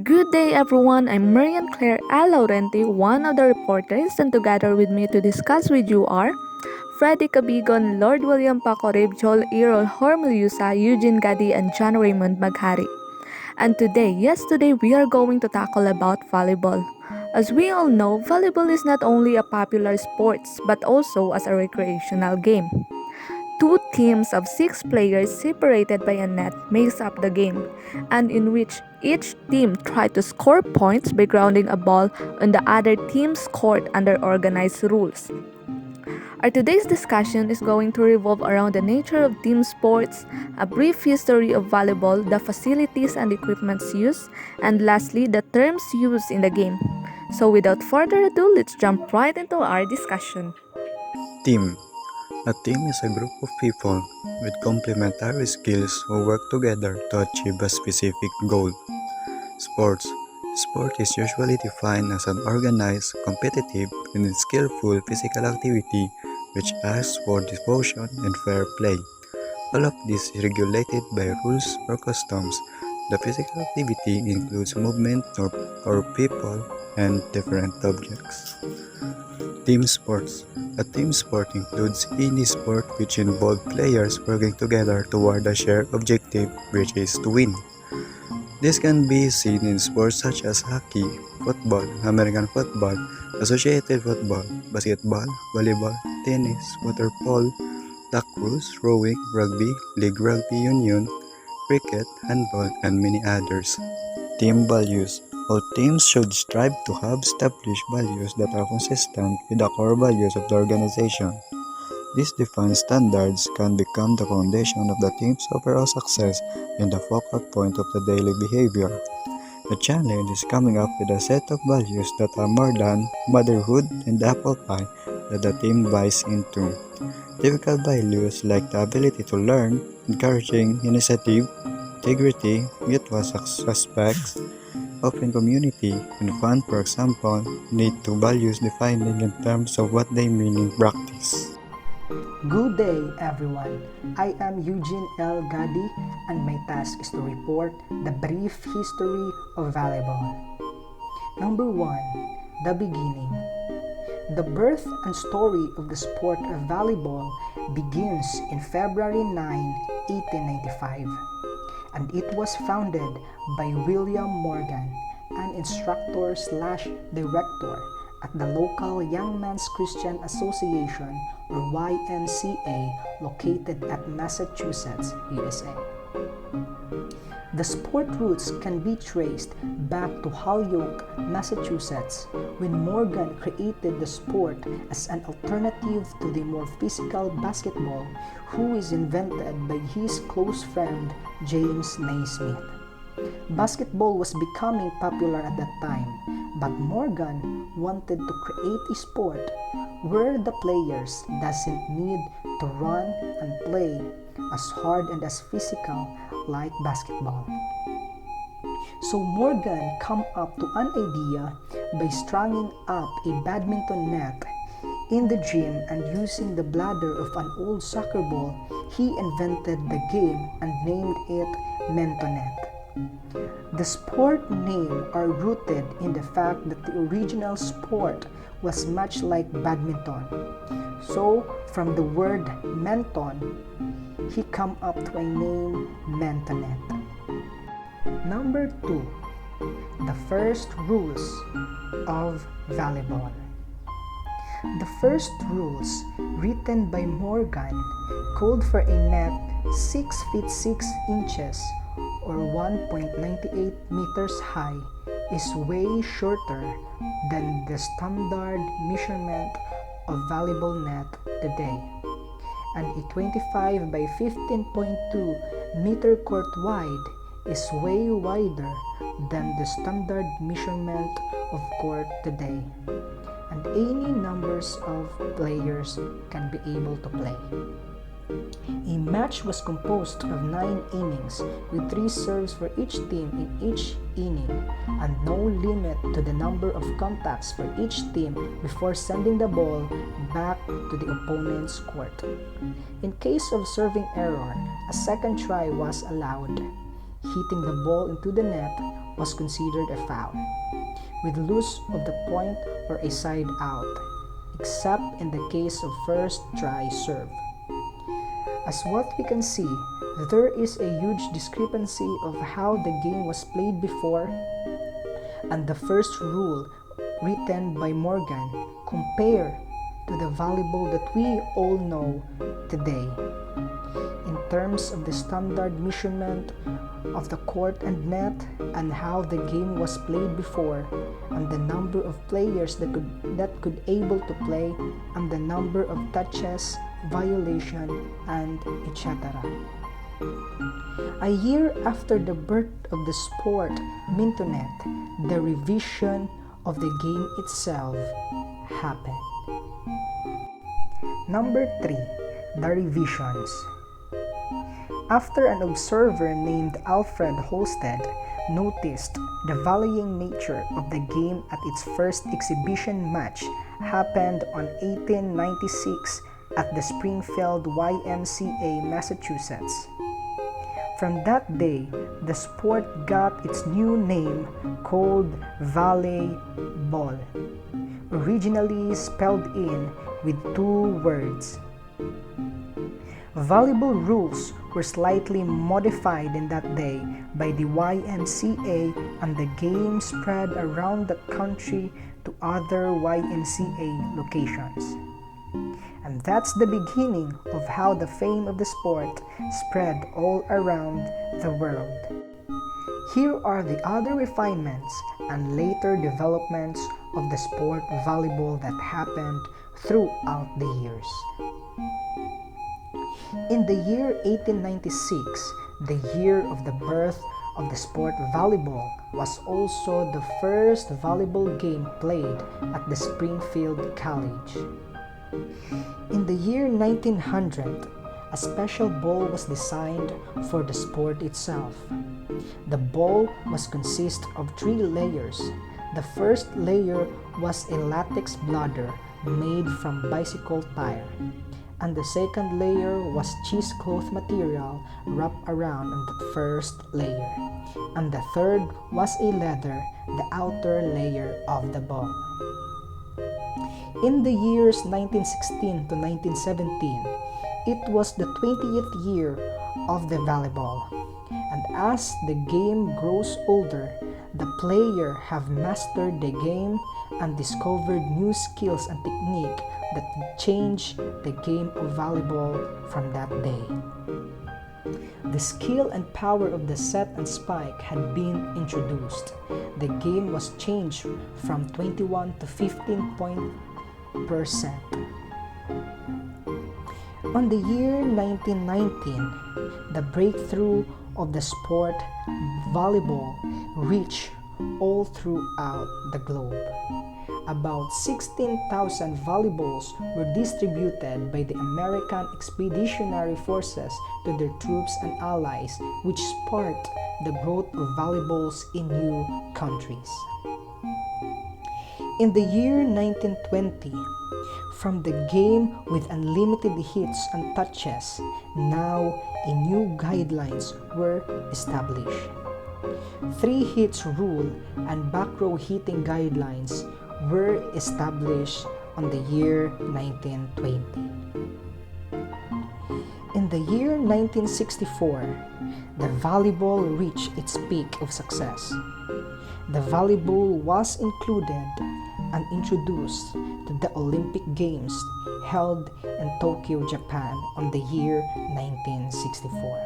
Good day, everyone. I'm Marian Claire A. Laurenti, one of the reporters, and together with me to discuss with you are Freddy Cabigon, Lord William Pacorib, Joel Errol Hormeliusa, Eugene Gadi, and John Raymond Maghari. And today, we are going to tackle about volleyball. As we all know, volleyball is not only a popular sport but also as a recreational game. Two teams of six players separated by a net makes up the game, and in which each team tries to score points by grounding a ball on the other team's court under organized rules. Our today's discussion is going to revolve around the nature of team sports, a brief history of volleyball, the facilities and equipments used, and lastly, the terms used in the game. So without further ado, let's jump right into our discussion. Team. A team is a group of people with complementary skills who work together to achieve a specific goal. Sports. Sport is usually defined as an organized, competitive, and skillful physical activity which asks for devotion and fair play. All of this is regulated by rules or customs. The physical activity includes movement or people and different objects. Team sports. A team sport includes any sport which involves players working together toward a shared objective, which is to win. This can be seen in sports such as hockey, football, American football, associated football, basketball, volleyball, tennis, water polo, lacrosse, rowing, rugby, league rugby union, cricket, handball, and many others. Team values. All teams should strive to have established values that are consistent with the core values of the organization. These defined standards can become the foundation of the team's overall success and the focal point of the daily behavior. The challenge is coming up with a set of values that are more than motherhood and apple pie that the team buys into. Typical values like the ability to learn, encouraging initiative, integrity, mutual respect, open community, and fun, for example, need to values defining in terms of what they mean in practice. Good day, everyone. I am Eugene L. Gadi, and my task is to report the brief history of volleyball. Number 1. The beginning. The birth and story of the sport of volleyball begins in February 9, 1895, and it was founded by William Morgan, an instructor/director at the local Young Men's Christian Association or YMCA located at Massachusetts, USA. The sport roots can be traced back to Holyoke, Massachusetts, when Morgan created the sport as an alternative to the more physical basketball, who is invented by his close friend James Naismith. Basketball was becoming popular at that time, but Morgan wanted to create a sport where the players doesn't need to run and play as hard and as physical like basketball. So Morgan came up to an idea by stringing up a badminton net in the gym and using the bladder of an old soccer ball. He invented the game and named it Mentonet. The sport name are rooted in the fact that the original sport was much like badminton. So, from the word menton, he come up to a name Mentonet. Number 2. The first rules of volleyball. The first rules, written by Morgan, called for a net 6 feet 6 inches or 1.98 meters high is way shorter than the standard measurement of volleyball net today, and a 25 by 15.2 meter court wide is way wider than the standard measurement of court today, and any numbers of players can be able to play. A match was composed of 9 innings with 3 serves for each team in each inning and no limit to the number of contacts for each team before sending the ball back to the opponent's court. In case of serving error, a second try was allowed. Hitting the ball into the net was considered a foul, with loss of the point or a side out, except in the case of first try serve. As what we can see, there is a huge discrepancy of how the game was played before and the first rule written by Morgan compared to the volleyball that we all know today. In terms of the standard measurement of the court and net and how the game was played before and the number of players that could able to play and the number of touches, violation, and etc. A year after the birth of the sport, Mintonet, the revision of the game itself happened. Number 3. The revisions. After an observer named Alfred Holsted noticed the varying nature of the game at its first exhibition match happened on 1896 at the Springfield YMCA, Massachusetts. From that day, the sport got its new name called Volleyball, originally spelled in with 2 words. Volleyball rules were slightly modified in that day by the YMCA, and the game spread around the country to other YMCA locations. And that's the beginning of how the fame of the sport spread all around the world. Here are the other refinements and later developments of the sport volleyball that happened throughout the years. In the year 1896, the year of the birth of the sport volleyball, was also the first volleyball game played at the Springfield College. In the year 1900, a special ball was designed for the sport itself. The ball was consist of 3 layers. The first layer was a latex bladder made from bicycle tire, and the second layer was cheesecloth material wrapped around on the first layer, and the third was a leather, the outer layer of the ball. In the years 1916 to 1917, it was the 20th year of the volleyball, and as the game grows older, the player have mastered the game and discovered new skills and technique that changed the game of volleyball from that day. The skill and power of the set and spike had been introduced. The game was changed from 21 to 15%. On the year 1919, the breakthrough of the sport volleyball reached all throughout the globe. About 16,000 volleyballs were distributed by the American Expeditionary Forces to their troops and allies, which sparked the growth of volleyballs in new countries. In the year 1920, from the game with unlimited hits and touches, now a new guidelines were established. 3 hits rule and back row hitting guidelines were established on the year 1920. In the year 1964, the volleyball reached its peak of success. The volleyball was included and introduced to the Olympic Games held in Tokyo, Japan on the year 1964.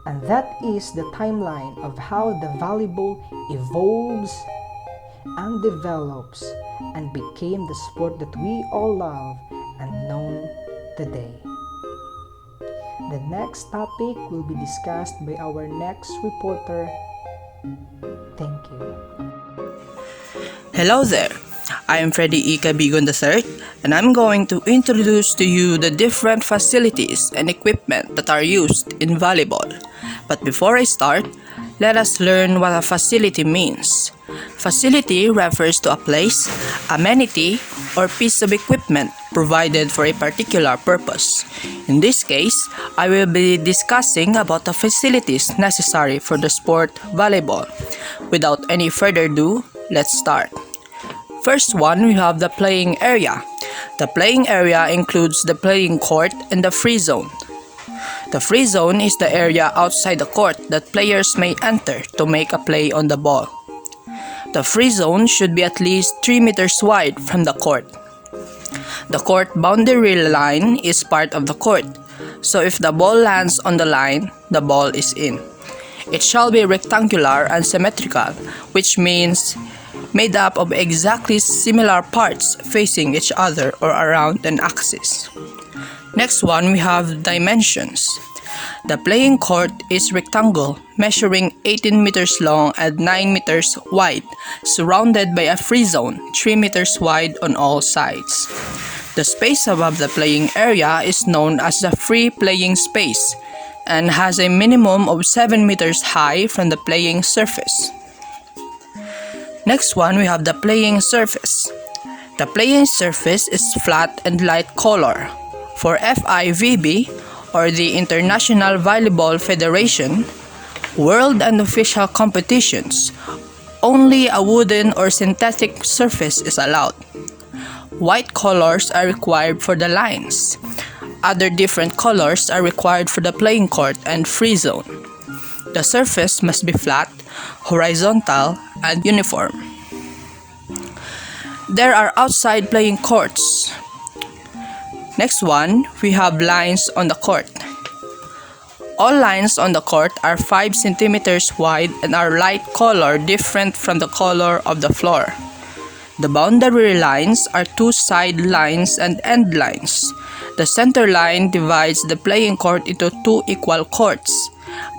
And that is the timeline of how the volleyball evolves and develops and became the sport that we all love and know today. The next topic will be discussed by our next reporter. Thank you. Hello there, I am Freddy E. Cabigon III, and I'm going to introduce to you the different facilities and equipment that are used in volleyball. But before I start, let us learn what a facility means. Facility refers to a place, amenity, or piece of equipment provided for a particular purpose. In this case, I will be discussing about the facilities necessary for the sport volleyball. Without any further ado, let's start. First one, we have the playing area. The playing area includes the playing court and the free zone. The free zone is the area outside the court that players may enter to make a play on the ball. The free zone should be at least 3 meters wide from the court. The court boundary line is part of the court, so if the ball lands on the line, the ball is in. It shall be rectangular and symmetrical, which means made up of exactly similar parts facing each other or around an axis. Next one, we have dimensions. The playing court is rectangle, measuring 18 meters long and 9 meters wide, surrounded by a free zone, 3 meters wide on all sides. The space above the playing area is known as the free playing space and has a minimum of 7 meters high from the playing surface. Next one, we have the playing surface. The playing surface is flat and light color. For FIVB, or the International Volleyball Federation, world and official competitions, only a wooden or synthetic surface is allowed. White colors are required for the lines. Other different colors are required for the playing court and free zone. The surface must be flat, horizontal, and uniform. There are outside playing courts. Next one, we have lines on the court. All lines on the court are 5 centimeters wide and are light color, different from the color of the floor. The boundary lines are 2 side lines and end lines. The center line divides the playing court into 2 equal courts,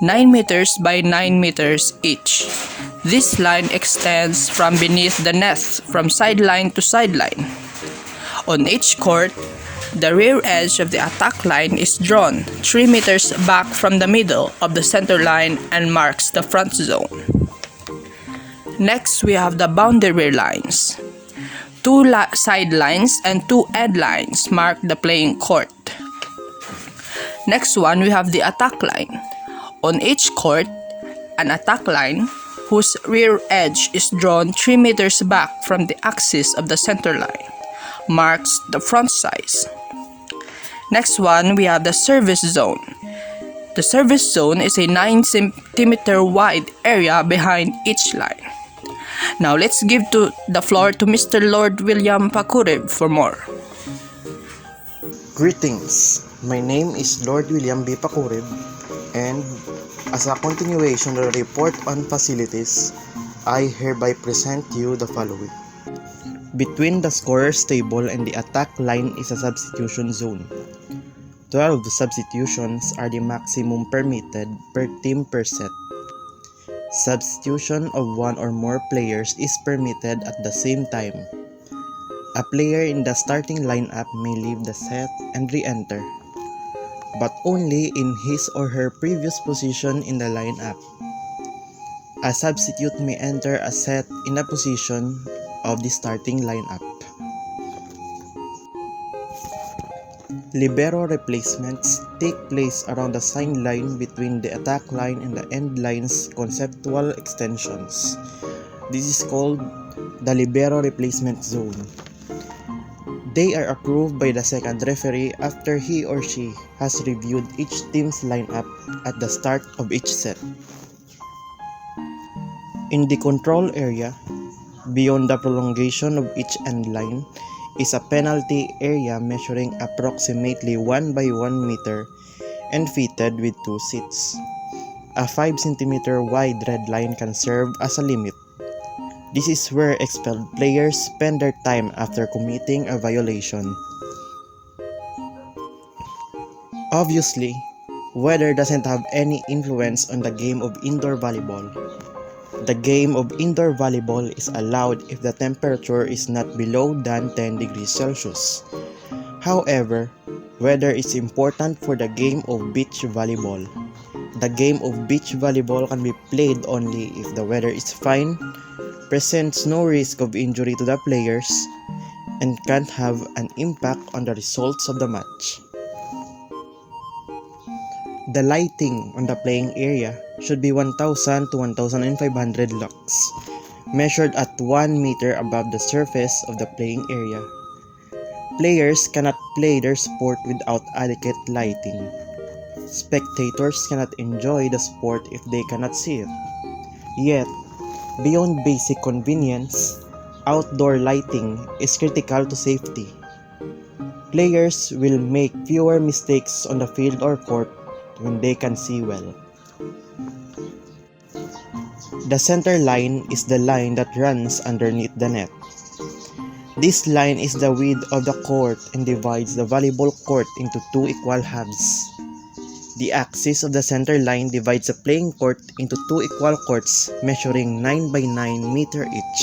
9 meters by 9 meters each. This line extends from beneath the net from sideline to sideline. On each court, the rear edge of the attack line is drawn 3 meters back from the middle of the center line and marks the front zone. Next, we have the boundary lines. 2 side lines and 2 end lines mark the playing court. Next one, we have the attack line. On each court, an attack line whose rear edge is drawn 3 meters back from the axis of the center line marks the front size. Next one, we have the service zone. The service zone is a 9 centimeter wide area behind each line. Now let's give the floor to Mr. Lord William Pakurib for more. Greetings, my name is Lord William B. Pakurib, and as a continuation of the report on facilities, I hereby present you the following. Between the scorer's table and the attack line is a substitution zone. 12 substitutions are the maximum permitted per team per set. Substitution of 1 or more players is permitted at the same time. A player in the starting lineup may leave the set and re-enter, but only in his or her previous position in the lineup. A substitute may enter a set in the position of the starting lineup. Libero replacements take place around the sideline between the attack line and the end line's conceptual extensions. This is called the libero replacement zone. They are approved by the second referee after he or she has reviewed each team's lineup at the start of each set. In the control area, beyond the prolongation of each end line, is a penalty area measuring approximately 1 by 1 meter and fitted with 2 seats. A 5 cm wide red line can serve as a limit. This is where expelled players spend their time after committing a violation. Obviously, weather doesn't have any influence on the game of indoor volleyball. The game of indoor volleyball is allowed if the temperature is not below than 10 degrees Celsius. However, weather is important for the game of beach volleyball. the game of beach volleyball can be played only if the weather is fine, presents no risk of injury to the players, and can have an impact on the results of the match. The lighting on the playing area should be 1,000 to 1,500 lux, measured at 1 meter above the surface of the playing area. Players cannot play their sport without adequate lighting. Spectators cannot enjoy the sport if they cannot see it. Yet, beyond basic convenience, outdoor lighting is critical to safety. Players will make fewer mistakes on the field or court when they can see well. The center line is the line that runs underneath the net. This line is the width of the court and divides the volleyball court into two equal halves. The axis of the center line divides the playing court into two equal courts measuring 9 by 9 meter each.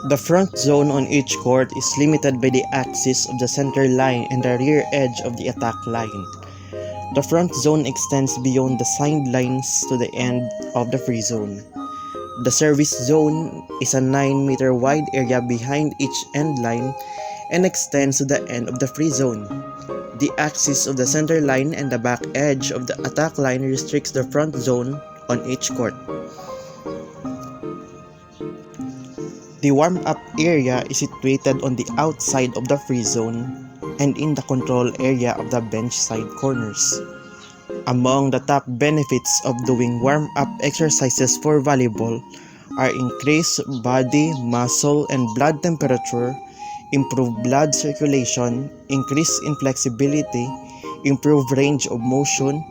The front zone on each court is limited by the axis of the center line and the rear edge of the attack line. The front zone extends beyond the sidelines to the end of the free zone. The service zone is a 9-meter wide area behind each end line and extends to the end of the free zone. The axis of the center line and the back edge of the attack line restricts the front zone on each court. The warm-up area is situated on the outside of the free zone and in the control area of the bench side corners. Among the top benefits of doing warm-up exercises for volleyball are increased body, muscle, and blood temperature, improved blood circulation, increase in flexibility, improved range of motion,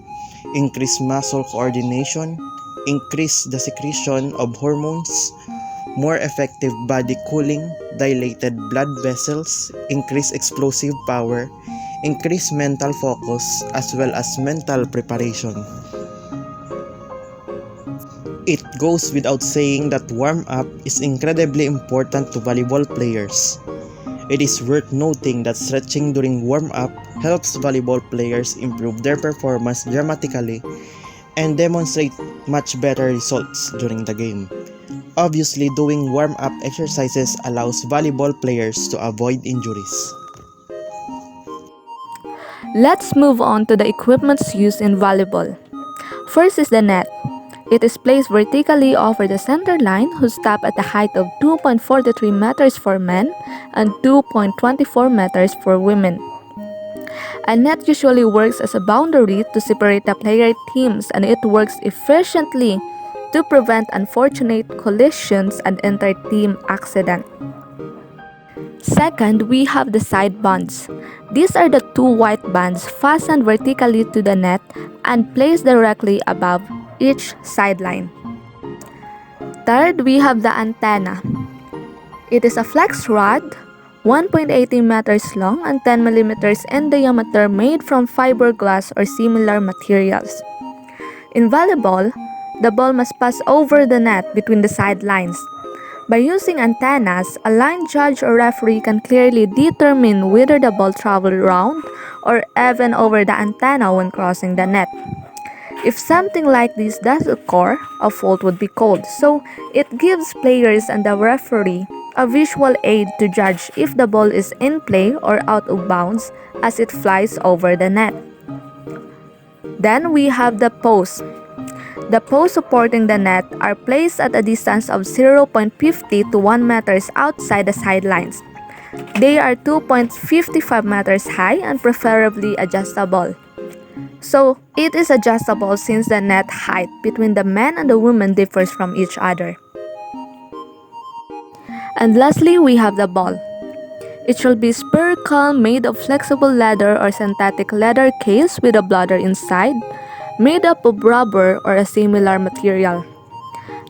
increased muscle coordination, increase the secretion of hormones, more effective body cooling, dilated blood vessels, increased explosive power, increased mental focus, as well as mental preparation. It goes without saying that warm-up is incredibly important to volleyball players. It is worth noting that stretching during warm-up helps volleyball players improve their performance dramatically and demonstrate much better results during the game. Obviously, doing warm-up exercises allows volleyball players to avoid injuries. Let's move on to the equipments used in volleyball. First is the net. It is placed vertically over the center line whose top at a height of 2.43 meters for men and 2.24 meters for women. A net usually works as a boundary to separate the player teams, and it works efficiently to prevent unfortunate collisions and inter-team accidents. Second, we have the side bands. These are the two white bands fastened vertically to the net and placed directly above each sideline. Third, we have the antenna. It is a flex rod, 1.80 meters long and 10 millimeters in diameter, made from fiberglass or similar materials. In volleyball, the ball must pass over the net between the sidelines. By using antennas, a line judge or referee can clearly determine whether the ball traveled round or even over the antenna when crossing the net. If something like this does occur, a fault would be called, so it gives players and the referee a visual aid to judge if the ball is in play or out of bounds as it flies over the net. Then we have the posts. The posts supporting the net are placed at a distance of 0.50 to 1 meters outside the sidelines. They are 2.55 meters high and preferably adjustable. So, it is adjustable since the net height between the men and the women differs from each other. And lastly, we have the ball. It should be spherical, made of flexible leather or synthetic leather case with a bladder inside, made up of rubber or a similar material.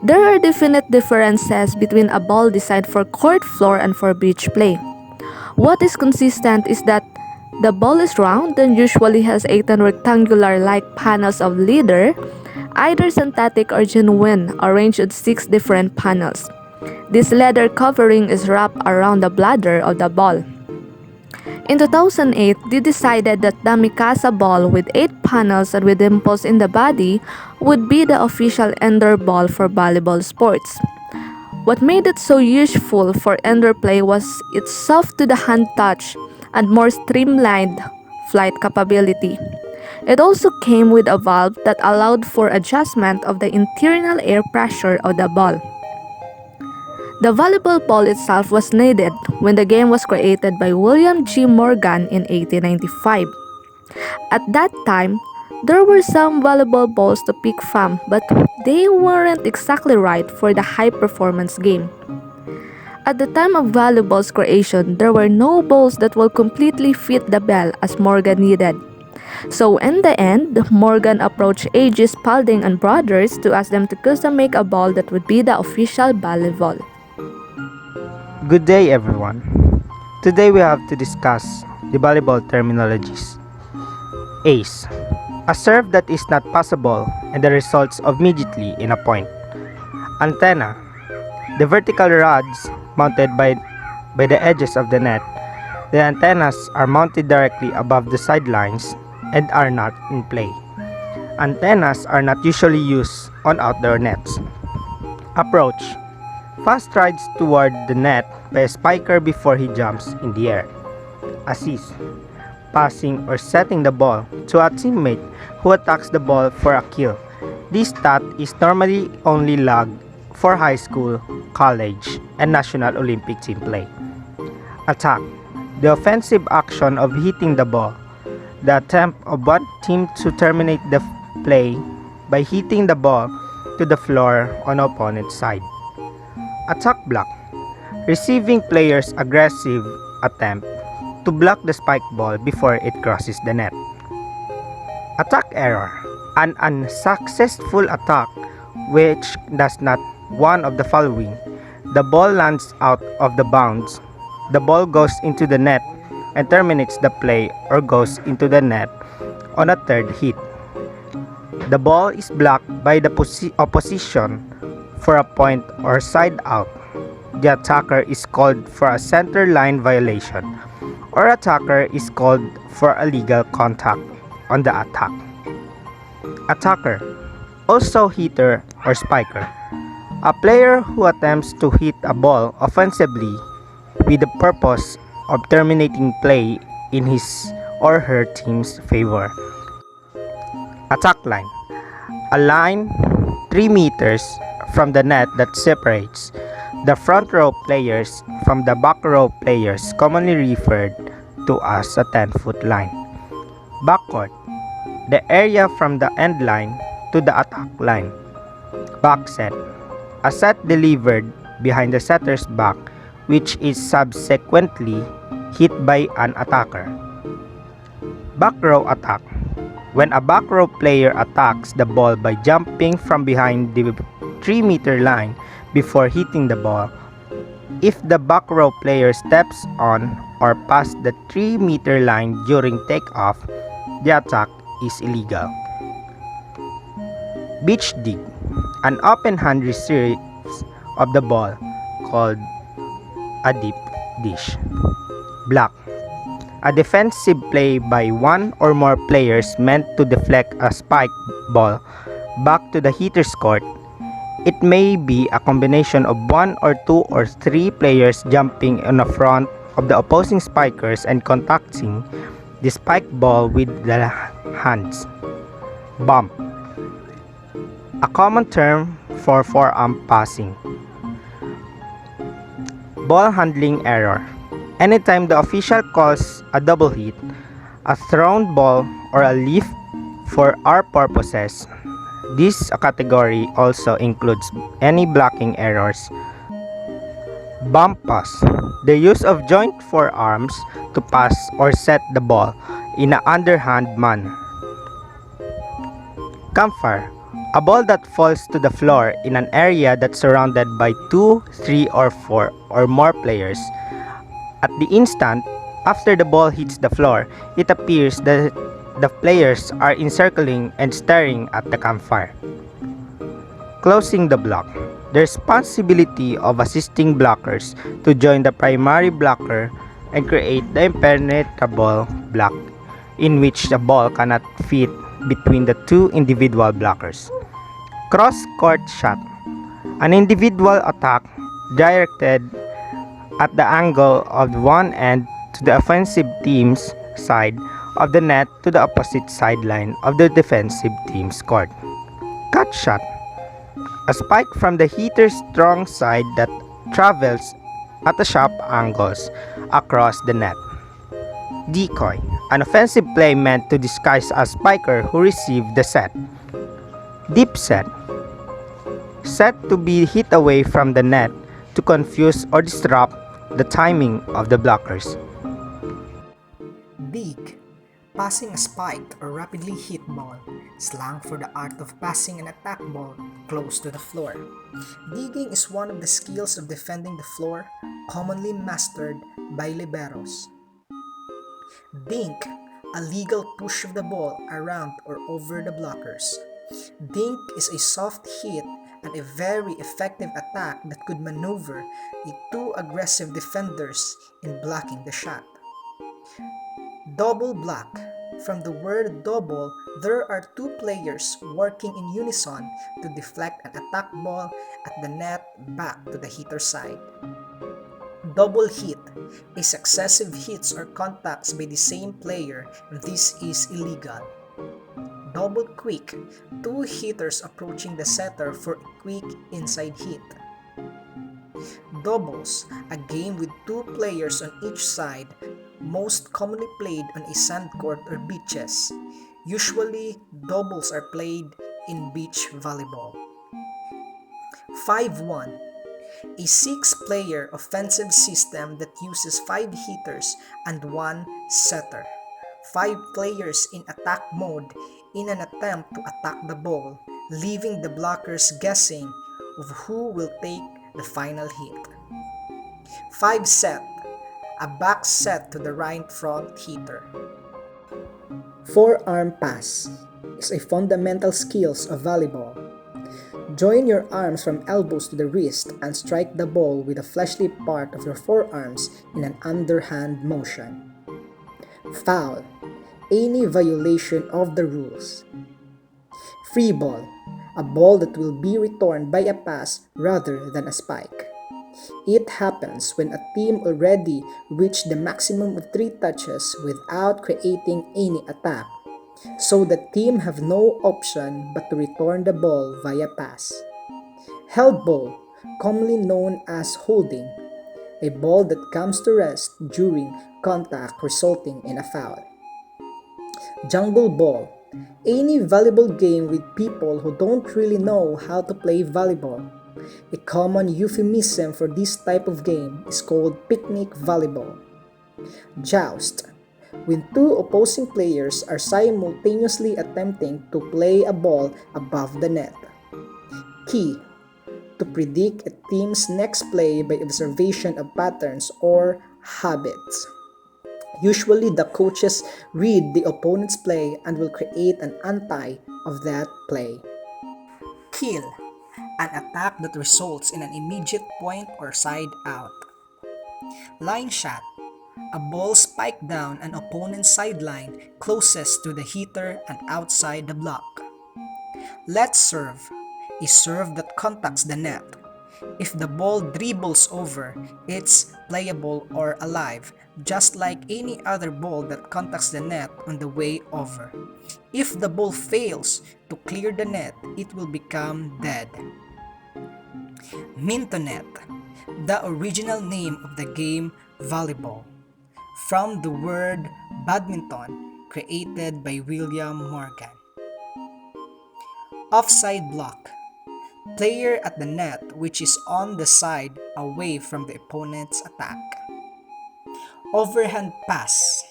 There are definite differences between a ball designed for court floor and for beach play. What is consistent is that the ball is round and usually has 18 rectangular-like panels of leather, either synthetic or genuine, arranged in 6 different panels. This leather covering is wrapped around the bladder of the ball. In 2008, they decided that the Mikasa ball with 8 panels and with dimples in the body would be the official indoor ball for volleyball sports. What made it so useful for indoor play was its soft to the hand touch and more streamlined flight capability. It also came with a valve that allowed for adjustment of the internal air pressure of the ball. The volleyball ball itself was needed when the game was created by William G. Morgan in 1895. At that time, there were some volleyball balls to pick from, but they weren't exactly right for the high-performance game. At the time of volleyball's creation, there were no balls that will completely fit the ball as Morgan needed. So in the end, Morgan approached A.G. Spalding and Brothers to ask them to custom make a ball that would be the official volleyball. Good day, everyone. Today we have to discuss the volleyball terminologies. Ace, a serve that is not passable and the results immediately in a point. Antenna, the vertical rods mounted by the edges of the net. The antennas are mounted directly above the sidelines and are not in play. Antennas are not usually used on outdoor nets. Approach, fast strides toward the net by a spiker before he jumps in the air. Assist, passing or setting the ball to a teammate who attacks the ball for a kill. This stat is normally only logged for high school, college, and National Olympic team play. Attack, the offensive action of hitting the ball. The attempt of one team to terminate the play by hitting the ball to the floor on opponent's side. Attack block, receiving player's aggressive attempt to block the spike ball before it crosses the net. Attack error, an unsuccessful attack which does not one of the following. The ball lands out of the bounds, the ball goes into the net and terminates the play, or goes into the net on a third hit. The ball is blocked by the opposition for a point or side out. The attacker is called for a center line violation, or attacker is called for a legal contact on the attack. Attacker, also hitter or spiker, a player who attempts to hit a ball offensively with the purpose of terminating play in his or her team's favor. Attack line, a line 3 meters from the net that separates the front row players from the back row players, commonly referred to as a 10-foot line. Backcourt, the area from the end line to the attack line. Back set, a set delivered behind the setter's back which is subsequently hit by an attacker. Back row attack, when a back row player attacks the ball by jumping from behind the 3-meter line before hitting the ball. If the back row player steps on or past the 3-meter line during takeoff, the attack is illegal. Beach dig, an open hand receives of the ball called a deep dish. Block, a defensive play by one or more players meant to deflect a spike ball back to the hitter's court. It may be a combination of 1 or 2 or 3 players jumping on the front of the opposing spikers and contacting the spike ball with the hands. Bump, a common term for forearm passing. Ball handling error, anytime the official calls a double hit, a thrown ball, or a lift for our purposes. This category also includes any blocking errors. Bump pass, the use of joint forearms to pass or set the ball in an underhand manner. Campfire, a ball that falls to the floor in an area that's surrounded by 2, 3, or 4 or more players. At the instant after the ball hits the floor, it appears that the players are encircling and staring at the campfire. Closing the block, the responsibility of assisting blockers to join the primary blocker and create the impenetrable block in which the ball cannot fit between the two individual blockers. Cross-court shot. An individual attack directed at the angle of one end to the offensive team's side of the net to the opposite sideline of the defensive team's court. Cut shot. A spike from the hitter's strong side that travels at the sharp angles across the net. Decoy. An offensive play meant to disguise a spiker who received the set. Deep set. Set to be hit away from the net to confuse or disrupt the timing of the blockers. Dig. Passing a spiked or rapidly hit ball, slang for the art of passing an attack ball close to the floor. Digging is one of the skills of defending the floor, commonly mastered by liberos. Dink, a legal push of the ball around or over the blockers. Dink is a soft hit and a very effective attack that could maneuver the two aggressive defenders in blocking the shot. Double block. From the word double, there are two players working in unison to deflect an attack ball at the net back to the hitter's side. Double hit is successive hits or contacts by the same player. This is illegal. Double quick, two hitters approaching the setter for a quick inside hit. Doubles, a game with two players on each side, most commonly played on a sand court or beaches. Usually, doubles are played in beach volleyball. 5-1, a 6-player offensive system that uses 5 hitters and 1 setter. 5 players in attack mode in an attempt to attack the ball, leaving the blockers guessing of who will take the final hit. 5 set, a back set to the right front hitter. Forearm pass is a fundamental skills of volleyball. Join your arms from elbows to the wrist and strike the ball with the fleshly part of your forearms in an underhand motion. Foul, any violation of the rules. Free ball, a ball that will be returned by a pass rather than a spike. It happens when a team already reached the maximum of 3 touches without creating any attack, so the team have no option but to return the ball via pass. Held ball, commonly known as holding, a ball that comes to rest during contact resulting in a foul. Jungle ball, any volleyball game with people who don't really know how to play volleyball. A common euphemism for this type of game is called picnic volleyball. Joust, when 2 opposing players are simultaneously attempting to play a ball above the net. Key, to predict a team's next play by observation of patterns or habits. Usually the coaches read the opponent's play and will create an anti of that play. Kill, an attack that results in an immediate point or side out. Line shot, a ball spiked down an opponent's sideline closest to the hitter and outside the block. Let serve, a serve that contacts the net. If the ball dribbles over, it's playable or alive, just like any other ball that contacts the net on the way over. If the ball fails to clear the net, it will become dead. Mintonet, the original name of the game volleyball, from the word badminton, created by William Morgan. Offside block, player at the net which is on the side away from the opponent's attack. Overhand pass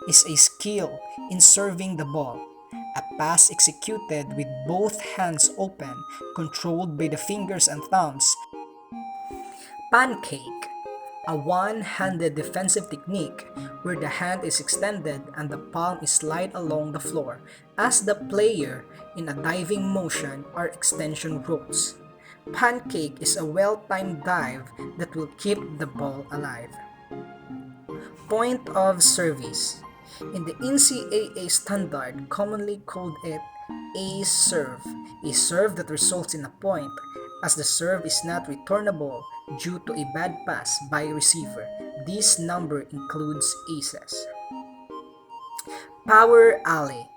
is a skill in serving the ball, a pass executed with both hands open, controlled by the fingers and thumbs. Pancake, a one-handed defensive technique where the hand is extended and the palm is slid along the floor as the player in a diving motion or extension ropes. Pancake is a well-timed dive that will keep the ball alive. point of service. In the NCAA standard, commonly called it a serve that results in a point, as the serve is not returnable due to a bad pass by a receiver. This number includes aces. Power alley,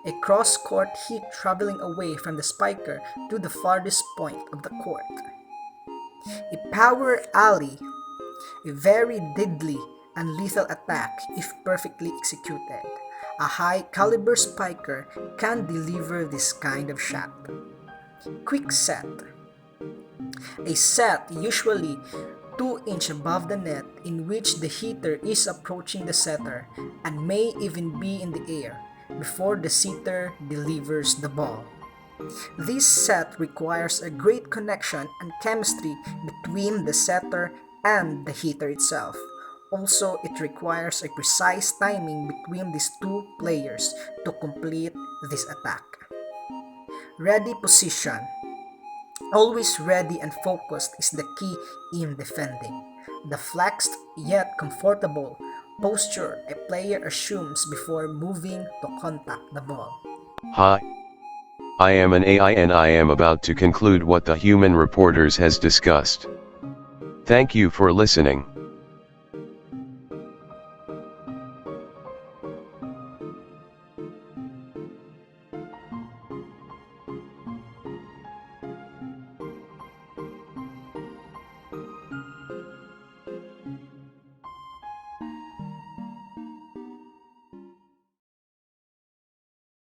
a cross-court hit traveling away from the spiker to the farthest point of the court. A power alley, a very deadly and lethal attack if perfectly executed. A high-caliber spiker can deliver this kind of shot. Quick set, a set usually 2 inches above the net in which the hitter is approaching the setter and may even be in the air before the setter delivers the ball. This set requires a great connection and chemistry between the setter and the hitter itself. Also, it requires a precise timing between these two players to complete this attack. Ready position. Always ready and focused is the key in defending. The flexed yet comfortable posture a player assumes before moving to contact the ball. Hi. I am an AI and I am about to conclude what the human reporters has discussed. Thank you for listening.